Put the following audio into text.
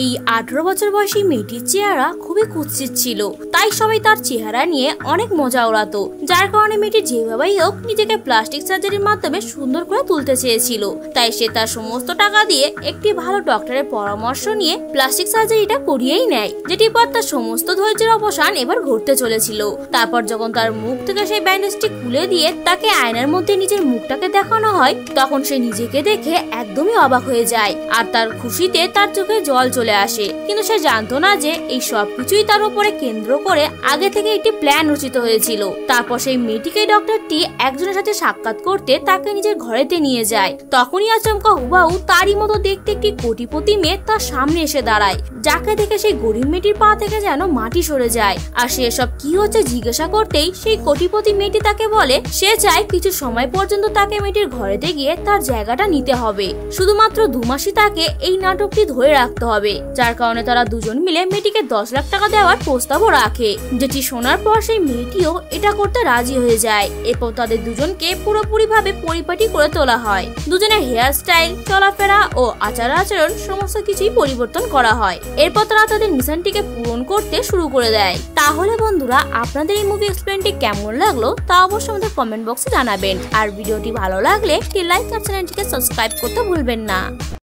এই 18 বছর বয়সী মেয়েটির চেহারা খুবই কুৎসিত ছিল, তাই সবাই তার চেহারা নিয়ে অনেক মজা ওড়াতো, যার কারণে মেয়েটি যেভাবেই হোক নিজেকে প্লাস্টিক সার্জারির মাধ্যমে সুন্দর করে তুলতে চেয়েছিল। তাই সে তার সমস্ত টাকা দিয়ে একটি ভালো ডক্টরের পরামর্শ নিয়ে প্লাস্টিক সার্জারিটা করিয়েই নেয়, যেটি পর তার সমস্ত ধৈর্যের অবসান এবার ঘটতে চলেছিল। তারপর যখন তার মুখ থেকে সেই ব্যান্ডেজটি খুলে দিয়ে তাকে আয়নার মধ্যে নিজের মুখটাকে দেখানো হয়, তখন সে নিজেকে দেখে একদমই অবাক হয়ে যায় আর তার খুশিতে তার চোখে জল চলে আসে। কিন্তু সে জানতো না যে এই সবকিছুই তার উপরে কেন্দ্র করে আগে থেকে একটি প্ল্যান রচিত হয়েছিল। তারপর সেই মেয়েটিকে ডক্টরটি একজনের সাথে সাক্ষাৎ করতে তাকে নিজের ঘরেতে নিয়ে যায়। তখনই আচমকা হুবাহু তারই মতো দেখতে একটি কোটিপতি মেয়ে তার সামনে এসে দাঁড়ায়, যাকে দেখে সেই গরিব মেয়েটির পা থেকে যেন মাটি সরে যায়। আর সে সব কি হচ্ছে জিজ্ঞাসা করতেই সেই কোটিপতি মেয়েটি তাকে বলে সে চায় কিছু সময় পর্যন্ত তাকে মেয়েটির ঘরেতে গিয়ে তার জায়গাটা নিতে হবে, শুধুমাত্র 2 মাসই তাকে এই নাটকটি ধরে রাখতে হবে। যার কারণে তারা দুজন মিলে মেয়েটিকে 10 লাখ টাকা দেওয়ার প্রস্তাবও রাখে, যেটি শোনার পর সেই মেয়েটিও এটা করতে রাজি হয়ে যায়। এরপর তাদের দুজনকে পুরোপুরি ভাবে পরিপাটি করে তোলা হয়। দুজনের হেয়ার স্টাইল, চলাফেরা ও আচার আচরণ সমস্ত কিছুই পরিবর্তন করা হয়। এরপর তারা তাদের মিশনটিকে পূরণ করতে শুরু করে দেয়। তাহলে বন্ধুরা, আপনাদের এই মুভি এক্সপ্লেনটি কেমন লাগলো তা অবশ্যই আমাদের কমেন্ট বক্সে জানাবেন। আর ভিডিওটি ভালো লাগলে একটি লাইক আর চ্যানেলটিকে সাবস্ক্রাইব করতে ভুলবেন না।